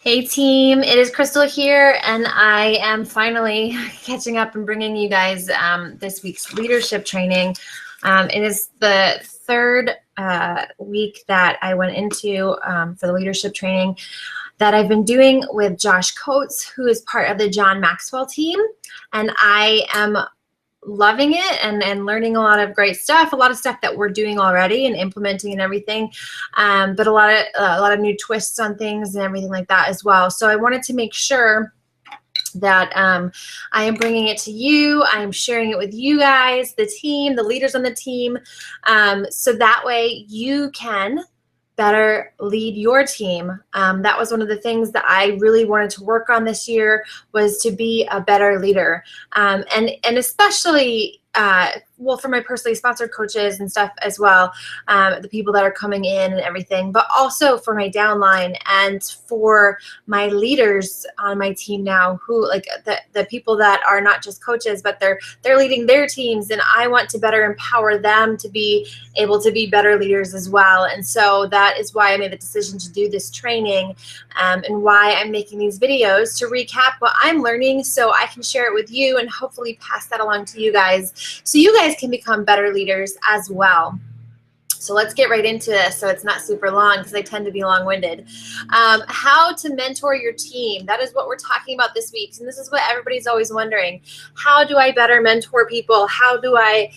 Hey team, it is Crystal here, and I am finally catching up and bringing you guys this week's leadership training. It is the third week that I went into for the leadership training that I've been doing with Josh Coates, who is part of the John Maxwell team, and I am loving it and learning a lot of great stuff, a lot of stuff that we're doing already and implementing and everything, but a lot of new twists on things and everything like that as well. So I wanted to make sure that I am bringing it to you. I am sharing it with you guys, the team, the leaders on the team, so that way you can better lead your team. That was one of the things that I really wanted to work on this year, was to be a better leader. And especially, well, for my personally sponsored coaches and stuff as well, the people that are coming in and everything, but also for my downline and for my leaders on my team now, who like the people that are not just coaches, but they're leading their teams, and I want to better empower them to be able to be better leaders as well. And so that is why I made the decision to do this training, and why I'm making these videos to recap what I'm learning so I can share it with you and hopefully pass that along to you guys, so you guys can become better leaders as well. So let's get right into this so it's not super long, because I tend to be long-winded. How to mentor your team. That is what we're talking about this week. And this is what everybody's always wondering. How do I better mentor people? How do I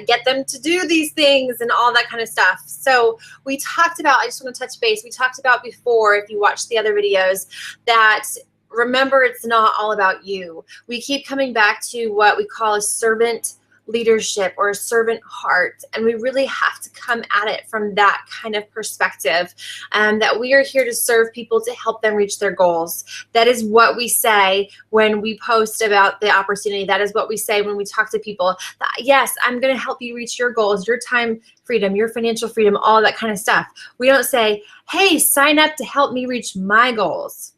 get them to do these things and all that kind of stuff? So we talked about, I just want to touch base, we talked about before, if you watched the other videos, that remember, it's not all about you. We keep coming back to what we call a servant leadership or a servant heart, and we really have to come at it from that kind of perspective, that we are here to serve people, to help them reach their goals. That is what we say when we post about the opportunity. That is what we say when we talk to people, that, yes, I'm going to help you reach your goals, your time freedom, your financial freedom, all that kind of stuff. We don't say, hey, sign up to help me reach my goals.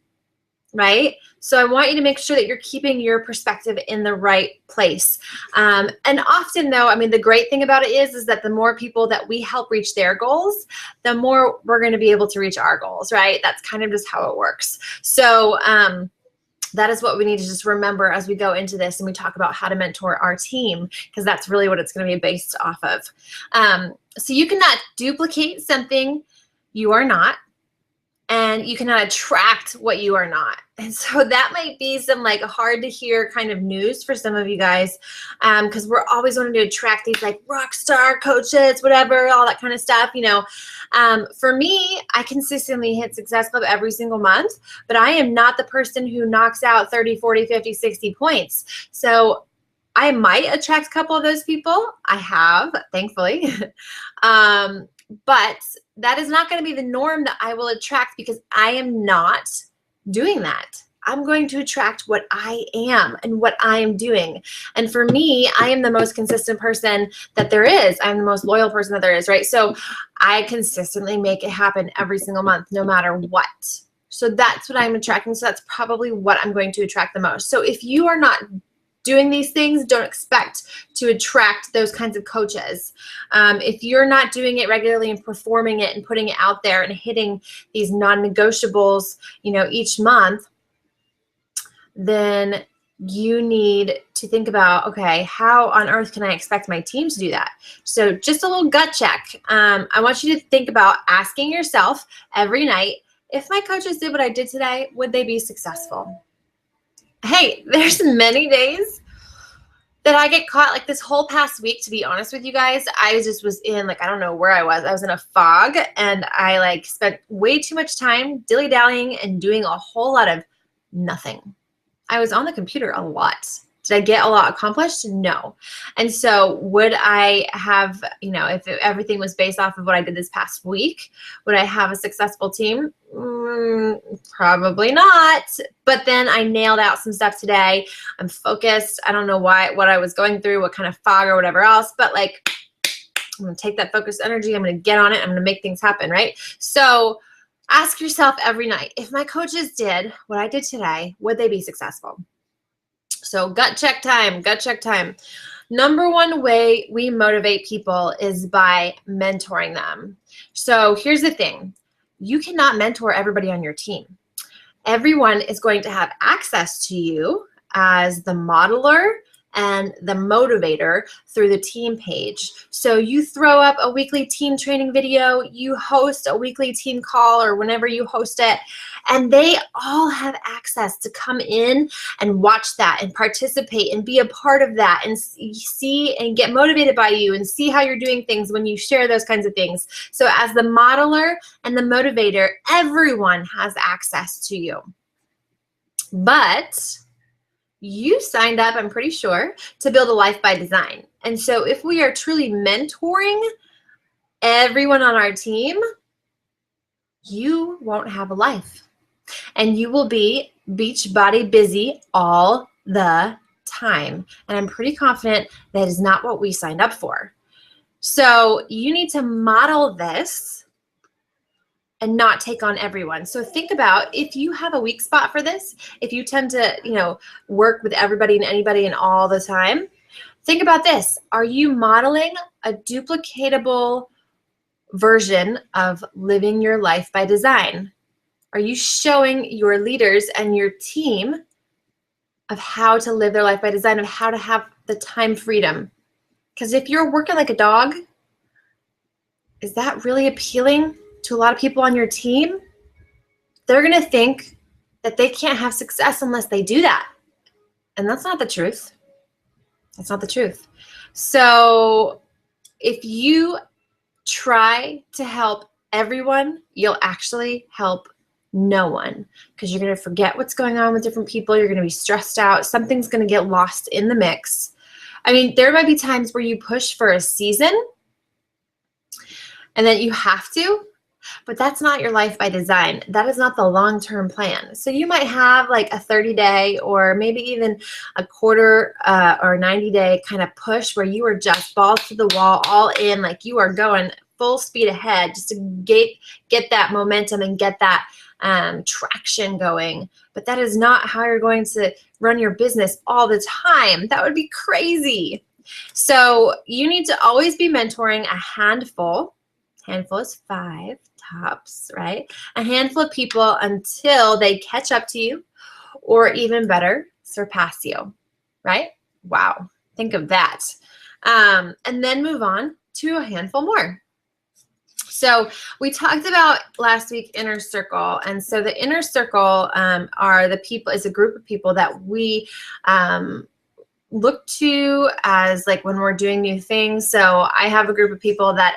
Right? So I want you to make sure that you're keeping your perspective in the right place. And often though, I mean, the great thing about it is that the more people that we help reach their goals, the more we're going to be able to reach our goals, right? That's kind of just how it works. So that is what we need to just remember as we go into this and we talk about how to mentor our team, because that's really what it's going to be based off of. So you cannot duplicate something you are not, and you cannot attract what you are not. And so that might be some like hard to hear kind of news for some of you guys, because we're always wanting to attract these like rock star coaches, whatever, all that kind of stuff, you know. For me, I consistently hit Success Club every single month, but I am not the person who knocks out 30, 40, 50, 60 points. So I might attract a couple of those people. I have, thankfully. But that is not going to be the norm that I will attract, because I am not doing that. I'm going to attract what I am and what I am doing. And for me, I am the most consistent person that there is. I'm the most loyal person that there is, right? So I consistently make it happen every single month, no matter what. So that's what I'm attracting. So that's probably what I'm going to attract the most. So if you are not doing these things, don't expect to attract those kinds of coaches. If you're not doing it regularly and performing it and putting it out there and hitting these non-negotiables, you know, each month, then you need to think about, okay, how on earth can I expect my team to do that? So just a little gut check. I want you to think about asking yourself every night, if my coaches did what I did today, would they be successful? Hey, there's many days that I get caught, like this whole past week, to be honest with you guys, I just was in, like, I don't know where I was in a fog, and I like spent way too much time dilly-dallying and doing a whole lot of nothing. I was on the computer a lot. Did I get a lot accomplished? No. And so would I have, you know, if everything was based off of what I did this past week, would I have a successful team? Probably not. But then I nailed out some stuff today. I'm focused. I don't know what I was going through, what kind of fog or whatever else, but like, I'm going to take that focused energy. I'm going to get on it. I'm going to make things happen, right? So ask yourself every night, if my coaches did what I did today, would they be successful? So gut check time, gut check time. Number one way we motivate people is by mentoring them. So here's the thing. You cannot mentor everybody on your team. everyone is going to have access to you as the modeler and the motivator through the team page. So you throw up a weekly team training video, you host a weekly team call or whenever you host it, and they all have access to come in and watch that and participate and be a part of that and see and get motivated by you and see how you're doing things when you share those kinds of things. So as the modeler and the motivator, everyone has access to you. But you signed up, I'm pretty sure, to build a life by design. And so if we are truly mentoring everyone on our team, you won't have a life. And you will be beach body busy all the time. And I'm pretty confident that is not what we signed up for. So you need to model this and not take on everyone. So think about if you have a weak spot for this, if you tend to, work with everybody and anybody and all the time, think about this. Are you modeling a duplicatable version of living your life by design? Are you showing your leaders and your team of how to live their life by design, of how to have the time freedom? Because if you're working like a dog, is that really appealing to a lot of people on your team? They're going to think that they can't have success unless they do that. And that's not the truth. That's not the truth. So if you try to help everyone, you'll actually help no one, because you're going to forget what's going on with different people. You're going to be stressed out. Something's going to get lost in the mix. I mean, there might be times where you push for a season and then you have to, but that's not your life by design. That is not the long-term plan. So you might have like a 30-day or maybe even a quarter or 90-day kind of push where you are just balls to the wall, all in, like you are going full speed ahead just to get that momentum and get that traction going. But that is not how you're going to run your business all the time. That would be crazy. So you need to always be mentoring a handful. Handful is 5 tops, right? A handful of people until they catch up to you, or even better, surpass you, right? Wow, think of that. And then move on to a handful more. So we talked about last week inner circle, and so the inner circle are the people, is a group of people that we look to as like when we're doing new things. So I have a group of people that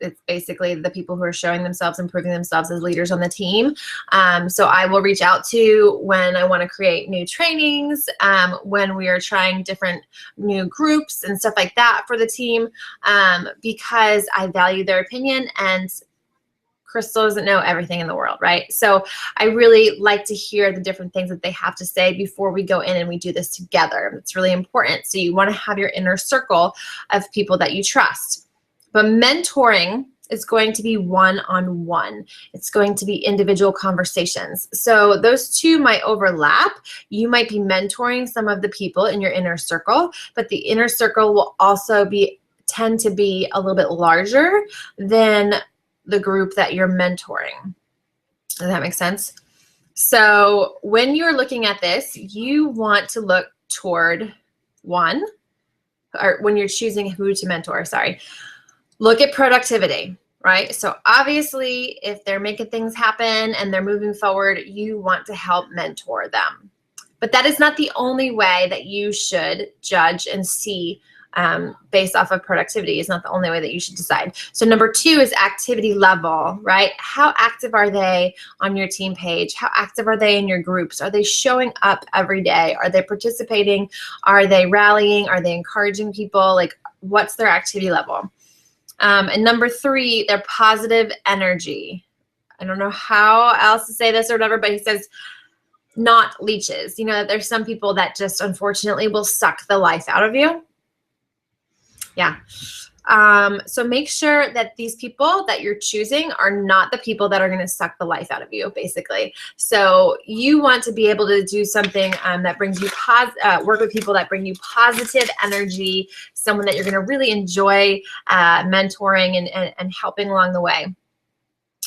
it's basically the people who are showing themselves, improving themselves as leaders on the team. So I will reach out to when I want to create new trainings, when we are trying different new groups and stuff like that for the team, because I value their opinion, and Crystal doesn't know everything in the world, right? So I really like to hear the different things that they have to say before we go in and we do this together. It's really important. So you want to have your inner circle of people that you trust. But mentoring is going to be one-on-one. It's going to be individual conversations. So those two might overlap. You might be mentoring some of the people in your inner circle, but the inner circle will also tend to be a little bit larger than the group that you're mentoring. Does that make sense? So when you're looking at this, you want to look toward one, or when you're choosing who to mentor, look at productivity, right? So obviously, if they're making things happen and they're moving forward, you want to help mentor them. But that is not the only way that you should judge and see based off of productivity. Is not the only way that you should decide. So number 2 is activity level, right? How active are they on your team page? How active are they in your groups? Are they showing up every day? Are they participating? Are they rallying? Are they encouraging people? Like, what's their activity level? And number 3, their positive energy. I don't know how else to say this or whatever, but he says not leeches. You know, there's some people that just unfortunately will suck the life out of you. Yeah. So make sure that these people that you're choosing are not the people that are going to suck the life out of you, basically. So you want to be able to do something that brings you work with people that bring you positive energy, someone that you're going to really enjoy mentoring and helping along the way.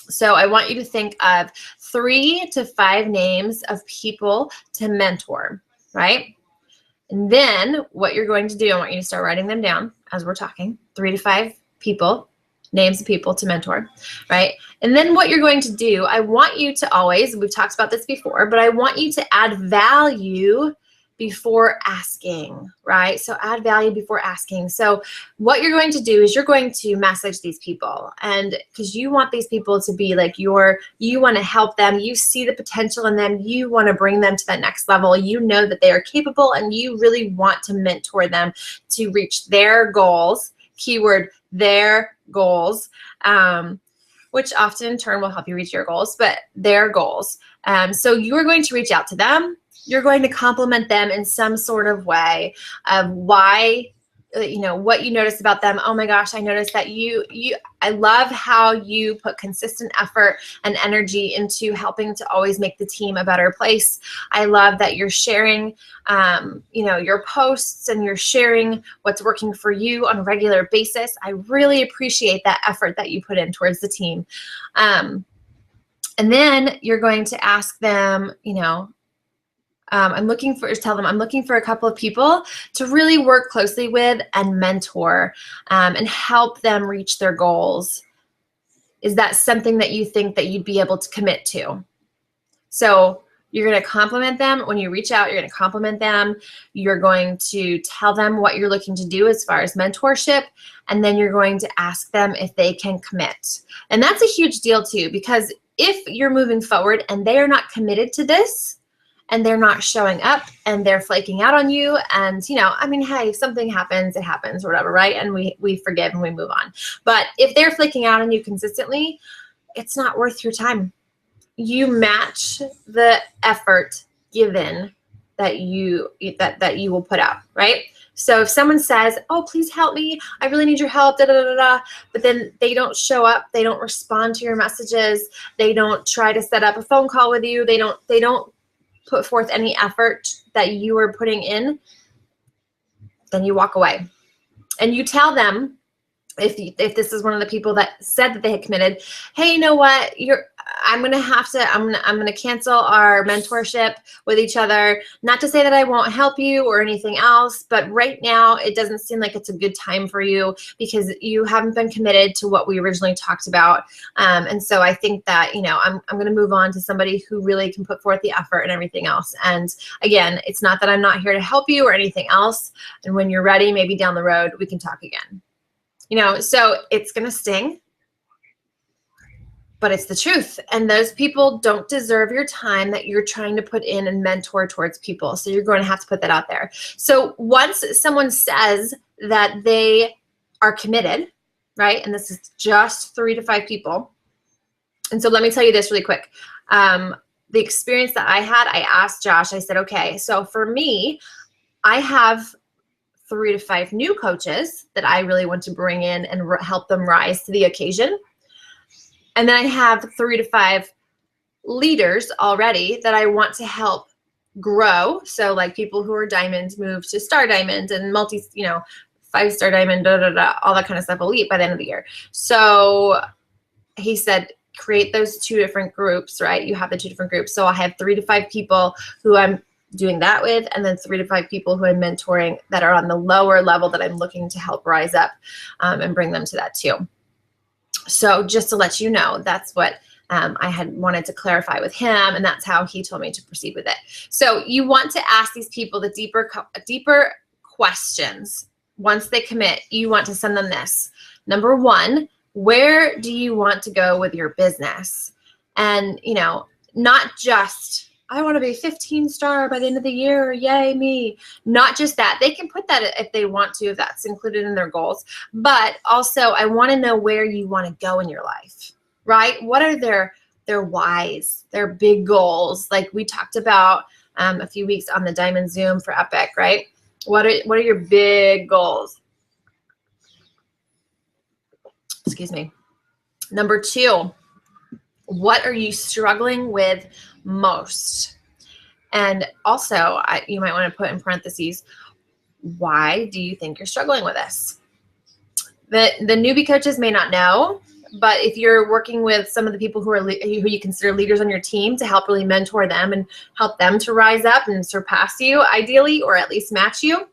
So I want you to think of 3 to 5 names of people to mentor, right? And then what you're going to do, I want you to start writing them down as we're talking, 3 to 5 people, names of people to mentor, right? And then what you're going to do, I want you to always, we've talked about this before, but I want you to add value before asking, right? So add value before asking. So what you're going to do is you're going to message these people, and because you want these people to be like you want to help them, you see the potential in them, you want to bring them to that next level, you know that they are capable, and you really want to mentor them to reach their goals, keyword, their goals, which often in turn will help you reach your goals, but their goals. So you're going to reach out to them. You're going to compliment them in some sort of way of why, what you noticed about them. Oh my gosh, I noticed that I love how you put consistent effort and energy into helping to always make the team a better place. I love that you're sharing, your posts, and you're sharing what's working for you on a regular basis. I really appreciate that effort that you put in towards the team. And then you're going to ask them, tell them I'm looking for a couple of people to really work closely with and mentor and help them reach their goals. Is that something that you think that you'd be able to commit to? So you're going to compliment them. When you reach out, you're going to compliment them. You're going to tell them what you're looking to do as far as mentorship, and then you're going to ask them if they can commit. And that's a huge deal too, because if you're moving forward and they are not committed to this, and they're not showing up, and they're flaking out on you, and hey, if something happens, it happens, or whatever, right? And we forgive and we move on. But if they're flaking out on you consistently, it's not worth your time. You match the effort given that you will put out, right? So if someone says, "Oh, please help me, I really need your help," but then they don't show up, they don't respond to your messages, they don't try to set up a phone call with you, they don't put forth any effort that you are putting in, then you walk away. And you tell them, if this is one of the people that said that they had committed, hey, you know what, I'm going to cancel our mentorship with each other. Not to say that I won't help you or anything else, but right now it doesn't seem like it's a good time for you because you haven't been committed to what we originally talked about. And so I think that, I'm going to move on to somebody who really can put forth the effort and everything else. And again, it's not that I'm not here to help you or anything else. And when you're ready, maybe down the road, we can talk again. So it's going to sting, but it's the truth. And those people don't deserve your time that you're trying to put in and mentor towards people. So you're going to have to put that out there. So once someone says that they are committed, right? And this is just 3 to 5 people. And so let me tell you this really quick. The experience that I had, I asked Josh, I said, okay, so for me, I have 3 to 5 new coaches that I really want to bring in and help them rise to the occasion. And then I have 3 to 5 leaders already that I want to help grow. So like people who are diamonds move to star diamond and 5-star diamond, all that kind of stuff, elite by the end of the year. So he said, create those 2 different groups, right? You have the 2 different groups. So I have 3 to 5 people who I'm doing that with, and then 3 to 5 people who I'm mentoring that are on the lower level that I'm looking to help rise up and bring them to that too. So just to let you know, that's what I had wanted to clarify with him, and that's how he told me to proceed with it. So you want to ask these people the deeper questions. Once they commit, you want to send them this. Number 1, where do you want to go with your business? And, not just, I want to be 15-star by the end of the year, yay me. Not just that. They can put that if they want to, if that's included in their goals. But also, I want to know where you want to go in your life, right? What are their whys, their big goals? Like we talked about a few weeks on the Diamond Zoom for Epic, right? What are your big goals? Excuse me. Number 2, what are you struggling with most? And also, you might want to put in parentheses, why do you think you're struggling with this? The newbie coaches may not know, But if you're working with some of the people who you consider leaders on your team to help really mentor them and help them to rise up and surpass you ideally, or at least match you,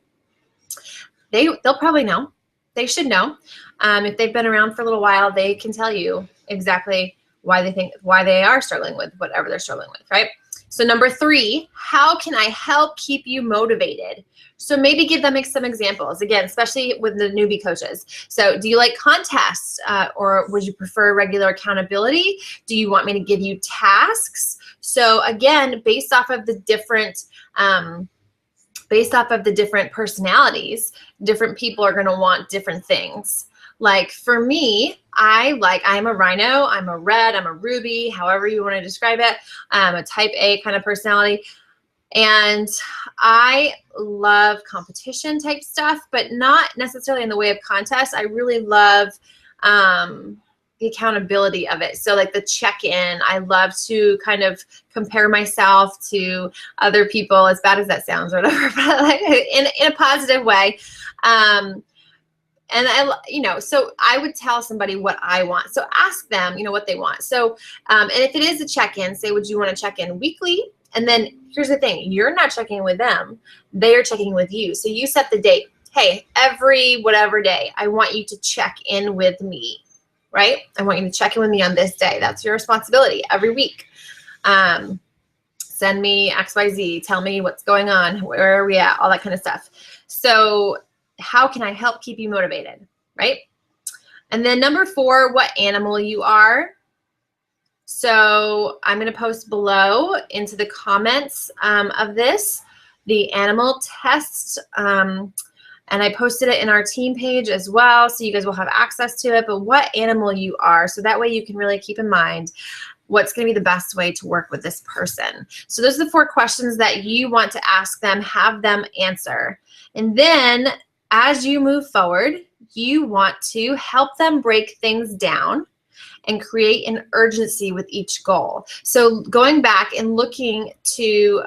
they'll probably know. They should know. If they've been around for a little while, they can tell you exactly why they are struggling with whatever they're struggling with, right? So number 3, how can I help keep you motivated? So maybe give them some examples, again, especially with the newbie coaches. So do you like contests, or would you prefer regular accountability? Do you want me to give you tasks? So again, based off of the different personalities, different people are going to want different things. Like for me, I'm a rhino, I'm a red, I'm a ruby, however you want to describe it. I'm a type A kind of personality. And I love competition type stuff, but not necessarily in the way of contests. I really love the accountability of it. So like the check-in, I love to kind of compare myself to other people, as bad as that sounds or whatever, but like in a positive way. And so I would tell somebody what I want. So ask them, what they want. So, and if it is a check-in, say, would you want to check in weekly? And then here's the thing, you're not checking with them. They are checking with you. So you set the date. Hey, every whatever day, I want you to check in with me, right? I want you to check in with me on this day. That's your responsibility every week. Send me XYZ, tell me what's going on, where are we at, all that kind of stuff. So how can I help keep you motivated, right? And then number 4, what animal you are. So I'm going to post below into the comments of this, the animal test. And I posted it in our team page as well, so you guys will have access to it. But what animal you are, so that way you can really keep in mind what's going to be the best way to work with this person. So those are the 4 questions that you want to ask them, have them answer. And then as you move forward, you want to help them break things down and create an urgency with each goal. So going back and looking to,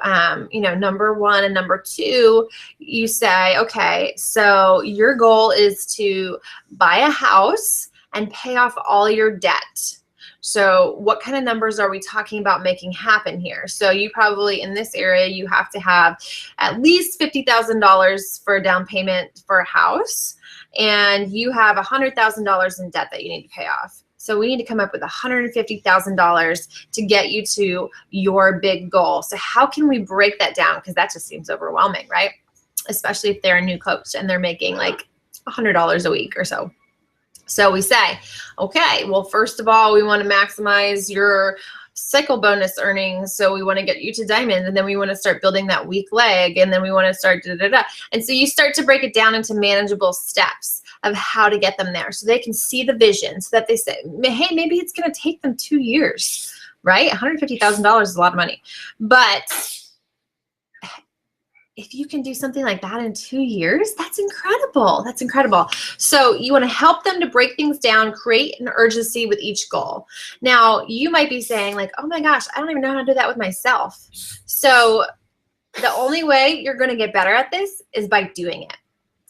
number 1 and number 2, you say, okay, so your goal is to buy a house and pay off all your debt. So what kind of numbers are we talking about making happen here? So you probably, in this area, you have to have at least $50,000 for a down payment for a house, and you have $100,000 in debt that you need to pay off. So we need to come up with $150,000 to get you to your big goal. So how can we break that down? Because that just seems overwhelming, right? Especially if they're a new coach and they're making like $100 a week or so. So we say, okay, well, first of all, we want to maximize your cycle bonus earnings. So we want to get you to diamond, and then we want to start building that weak leg, and then we want to start da-da-da. And so you start to break it down into manageable steps of how to get them there, so they can see the vision, so that they say, hey, maybe it's going to take them 2 years, right? $150,000 is a lot of money. But if you can do something like that in 2 years, that's incredible. That's incredible. So you want to help them to break things down, create an urgency with each goal. Now, you might be saying like, oh my gosh, I don't even know how to do that with myself. So the only way you're going to get better at this is by doing it.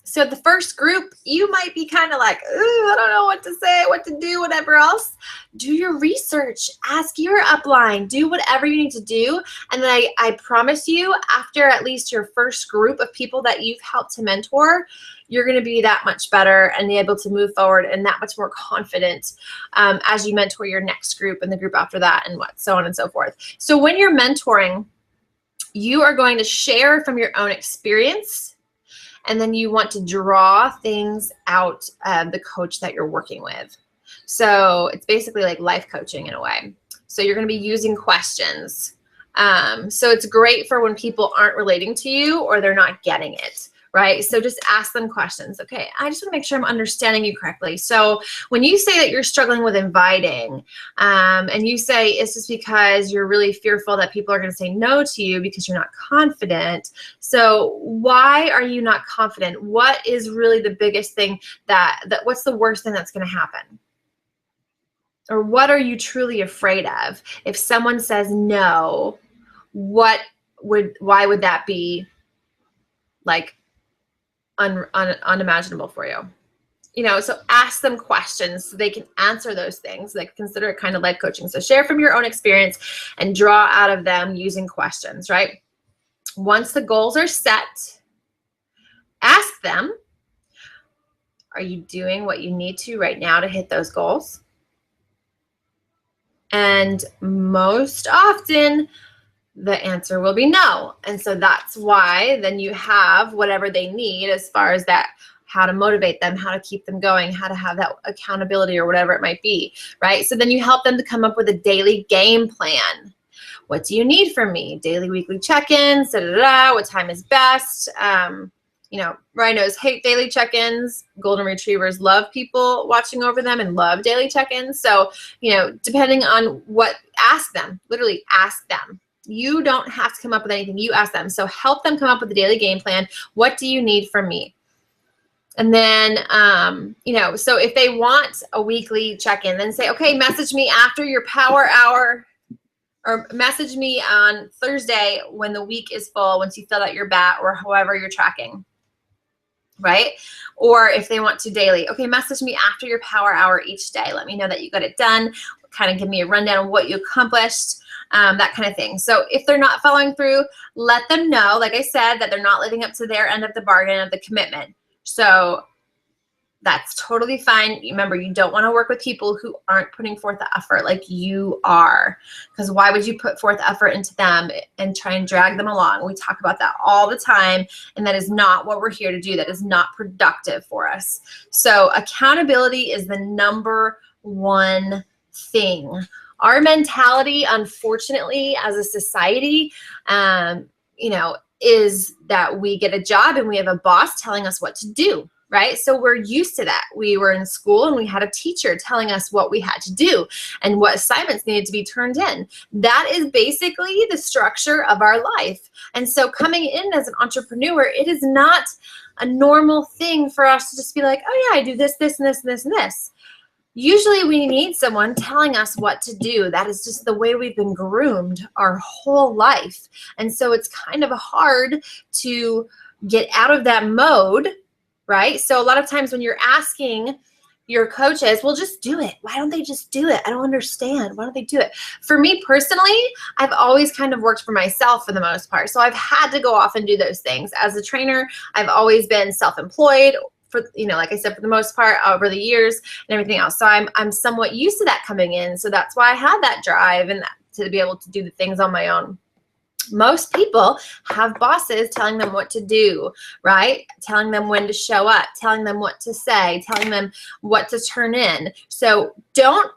So the first group, you might be kind of like, ooh, I don't know what to say, what to do, whatever else. Do your research, ask your upline, do whatever you need to do. And then I promise you, after at least your first group of people that you've helped to mentor, you're going to be that much better and be able to move forward and that much more confident as you mentor your next group and the group after that, and so on and so forth. So when you're mentoring, you are going to share from your own experience, and then you want to draw things out of the coach that you're working with. So it's basically like life coaching in a way. So you're going to be using questions. So it's great for when people aren't relating to you or they're not getting it, right? So just ask them questions. Okay, I just want to make sure I'm understanding you correctly. So when you say that you're struggling with inviting, and you say it's just because you're really fearful that people are going to say no to you because you're not confident. So why are you not confident? What is really the biggest thing what's the worst thing that's going to happen? Or what are you truly afraid of? If someone says no, why would that be like unimaginable for you? so ask them questions so they can answer those things. Like, consider it kind of life coaching. So share from your own experience and draw out of them using questions, right? Once the goals are set, ask them, are you doing what you need to right now to hit those goals? And most often, the answer will be no. And so that's why then you have whatever they need as far as that, how to motivate them, how to keep them going, how to have that accountability or whatever it might be, right? So then you help them to come up with a daily game plan. What do you need from me? Daily, weekly check-ins, what time is best? Rhinos hate daily check-ins. Golden retrievers love people watching over them and love daily check-ins. So, depending on ask them, literally ask them. You don't have to come up with anything. You ask them. So help them come up with a daily game plan. What do you need from me? And then, so if they want a weekly check-in, then say, okay, message me after your power hour, or message me on Thursday when the week is full, once you fill out your BAT or however you're tracking, right? Or if they want to daily, okay, message me after your power hour each day. Let me know that you got it done. Kind of give me a rundown of what you accomplished, that kind of thing. So if they're not following through, let them know, like I said, that they're not living up to their end of the bargain of the commitment. So that's totally fine. Remember, you don't want to work with people who aren't putting forth the effort like you are, because why would you put forth effort into them and try and drag them along? We talk about that all the time, and that is not what we're here to do. That is not productive for us. So accountability is the number one thing. Our mentality, unfortunately, as a society, is that we get a job and we have a boss telling us what to do, right? So we're used to that. We were in school and we had a teacher telling us what we had to do and what assignments needed to be turned in. That is basically the structure of our life. And so coming in as an entrepreneur, it is not a normal thing for us to just be like, oh yeah, I do this, this, and this, and this, and this. Usually we need someone telling us what to do. That is just the way we've been groomed our whole life. And so it's kind of hard to get out of that mode, right? So a lot of times when you're asking your coaches, well, just do it. Why don't they just do it? I don't understand. Why don't they do it? For me personally, I've always kind of worked for myself for the most part. So I've had to go off and do those things. As a trainer, I've always been self-employed, for, like I said, for the most part over the years and everything else. So I'm somewhat used to that coming in. So that's why I had that drive and to be able to do the things on my own. Most people have bosses telling them what to do, right? Telling them when to show up, telling them what to say, telling them what to turn in. So don't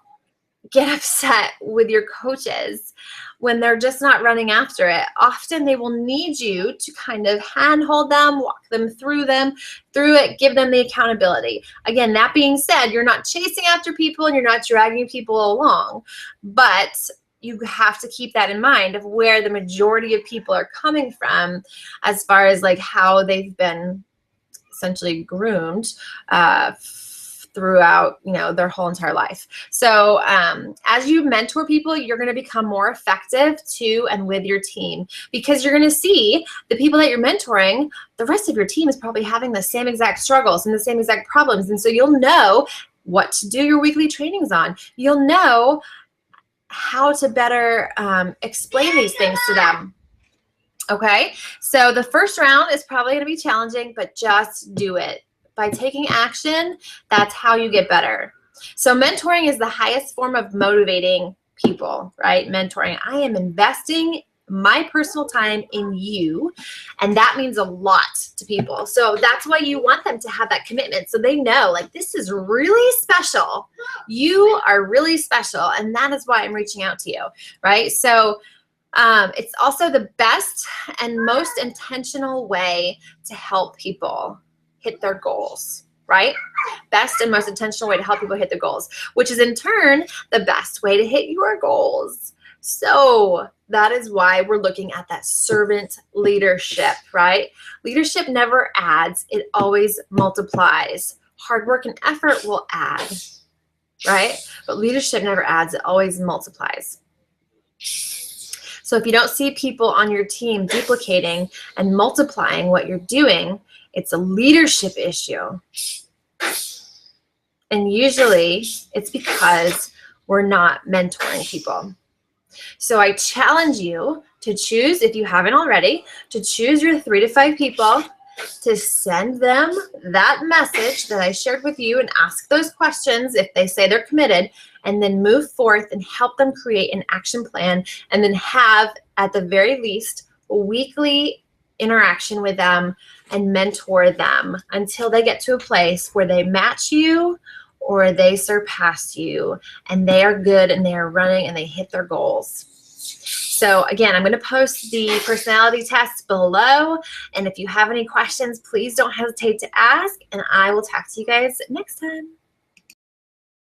get upset with your coaches when they're just not running after it. Often they will need you to kind of handhold them, walk them through it, give them the accountability. Again, that being said, you're not chasing after people and you're not dragging people along, but you have to keep that in mind of where the majority of people are coming from as far as like how they've been essentially groomed throughout, their whole entire life. So as you mentor people, you're going to become more effective to and with your team, because you're going to see the people that you're mentoring, the rest of your team is probably having the same exact struggles and the same exact problems. And so you'll know what to do your weekly trainings on. You'll know how to better explain these things to them. Okay, so the first round is probably going to be challenging, but just do it. By taking action, that's how you get better. So mentoring is the highest form of motivating people, right? Mentoring. I am investing my personal time in you, and that means a lot to people. So that's why you want them to have that commitment, so they know, like, this is really special. You are really special, and that is why I'm reaching out to you, right? So it's also the best and most intentional way to help people hit their goals, right? Best and most intentional way to help people hit their goals, which is in turn the best way to hit your goals. So that is why we're looking at that servant leadership, right? Leadership never adds, it always multiplies. Hard work and effort will add, right? But leadership never adds, it always multiplies. So if you don't see people on your team duplicating and multiplying what you're doing, it's a leadership issue. And usually it's because we're not mentoring people. So I challenge you to choose, if you haven't already, to choose your 3 to 5 people, to send them that message that I shared with you and ask those questions if they say they're committed, and then move forth and help them create an action plan, and then have, at the very least, a weekly interaction with them and mentor them until they get to a place where they match you or they surpass you and they are good and they are running and they hit their goals. So again, I'm going to post the personality test below. And if you have any questions, please don't hesitate to ask, and I will talk to you guys next time.